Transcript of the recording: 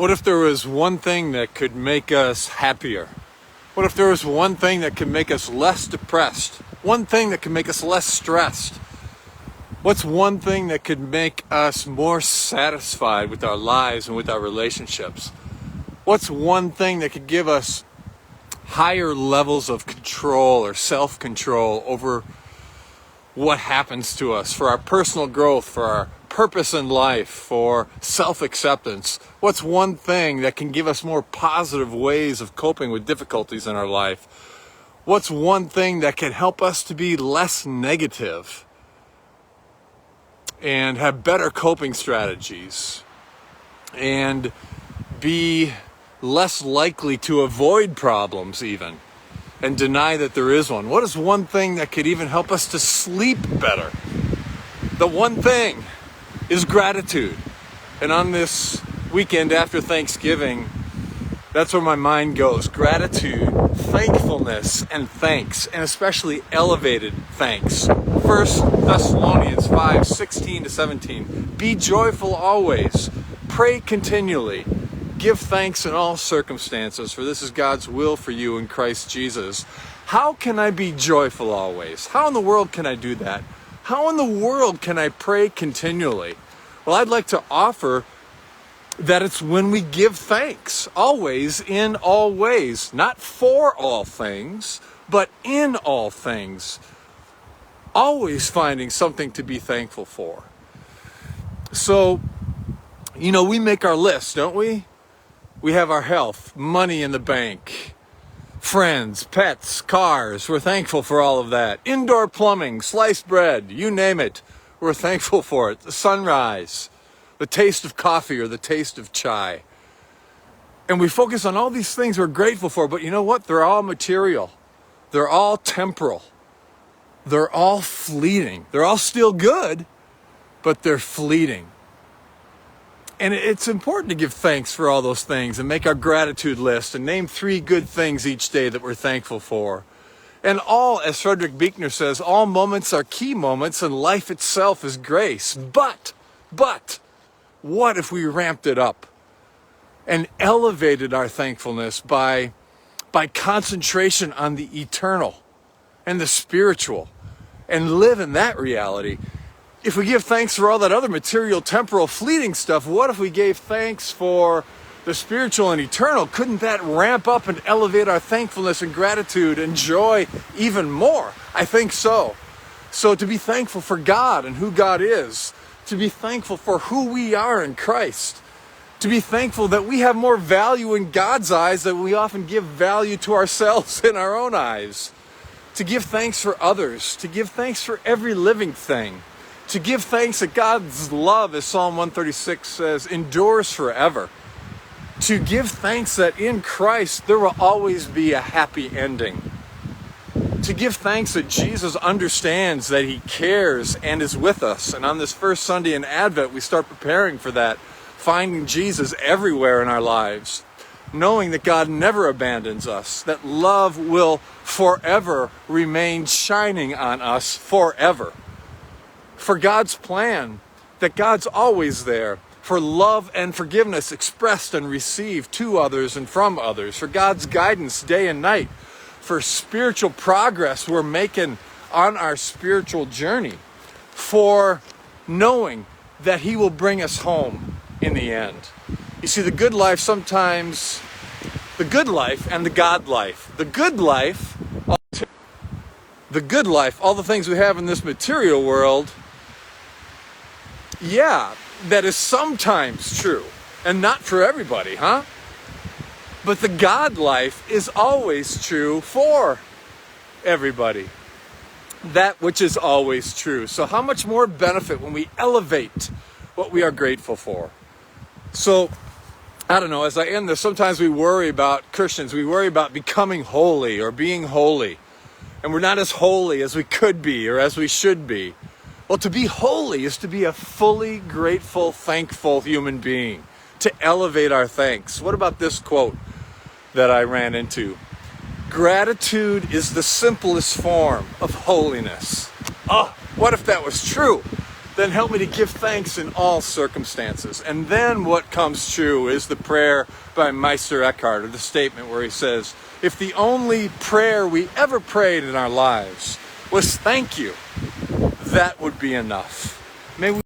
What if there was one thing that could make us happier? What if there was one thing that could make us less depressed? One thing that could make us less stressed? What's one thing that could make us more satisfied with our lives and with our relationships? What's one thing that could give us higher levels of control or self-control over what happens to us, for our personal growth, for our purpose in life, for self-acceptance? What's one thing that can give us more positive ways of coping with difficulties in our life? What's one thing that can help us to be less negative and have better coping strategies and be less likely to avoid problems even and deny that there is one? What is one thing that could even help us to sleep better? The one thing is gratitude. And on this weekend after Thanksgiving, that's where my mind goes. Gratitude, thankfulness, and thanks, and especially elevated thanks. 1 Thessalonians 5:16-17. Be joyful always. Pray continually. Give thanks in all circumstances, for this is God's will for you in Christ Jesus. How can I be joyful always? How in the world can I do that? How in the world can I pray continually? Well, I'd like to offer that it's when we give thanks, always, in all ways, not for all things, but in all things, always finding something to be thankful for. So, we make our list, don't we? We have our health, money in the bank, friends, pets, cars. We're thankful for all of that. Indoor plumbing, sliced bread, you name it. We're thankful for it. The sunrise, the taste of coffee or the taste of chai. And we focus on all these things we're grateful for, but you know what? They're all material. They're all temporal. They're all fleeting. They're all still good, but they're fleeting. And it's important to give thanks for all those things and make our gratitude list and name 3 good things each day that we're thankful for. And as Frederick Buechner says, all moments are key moments and life itself is grace. But, what if we ramped it up and elevated our thankfulness by concentration on the eternal and the spiritual and live in that reality? If we give thanks for all that other material, temporal, fleeting stuff, what if we gave thanks for the spiritual and eternal? Couldn't that ramp up and elevate our thankfulness and gratitude and joy even more? I think so. So to be thankful for God and who God is, to be thankful for who we are in Christ, to be thankful that we have more value in God's eyes than we often give value to ourselves in our own eyes, to give thanks for others, to give thanks for every living thing, to give thanks that God's love, as Psalm 136 says, endures forever. To give thanks that in Christ there will always be a happy ending. To give thanks that Jesus understands that He cares and is with us. And on this first Sunday in Advent, we start preparing for that, finding Jesus everywhere in our lives, knowing that God never abandons us, that love will forever remain shining on us forever. For God's plan, that God's always there, for love and forgiveness expressed and received to others and from others, for God's guidance day and night, for spiritual progress we're making on our spiritual journey, for knowing that He will bring us home in the end. You see, the good life sometimes, the good life and the God life. The good life, all the things we have in this material world, yeah, that is sometimes true, and not for everybody, huh? But the God life is always true for everybody. That which is always true. So how much more benefit when we elevate what we are grateful for? So, I don't know, as I end this, sometimes we worry about Christians, we worry about becoming holy or being holy. And we're not as holy as we could be or as we should be. Well, to be holy is to be a fully grateful, thankful human being, to elevate our thanks. What about this quote that I ran into? Gratitude is the simplest form of holiness. Oh, what if that was true? then help me to give thanks in all circumstances. And then what comes true is the prayer by Meister Eckhart, or the statement where he says, if the only prayer we ever prayed in our lives was thank you, that would be enough. May we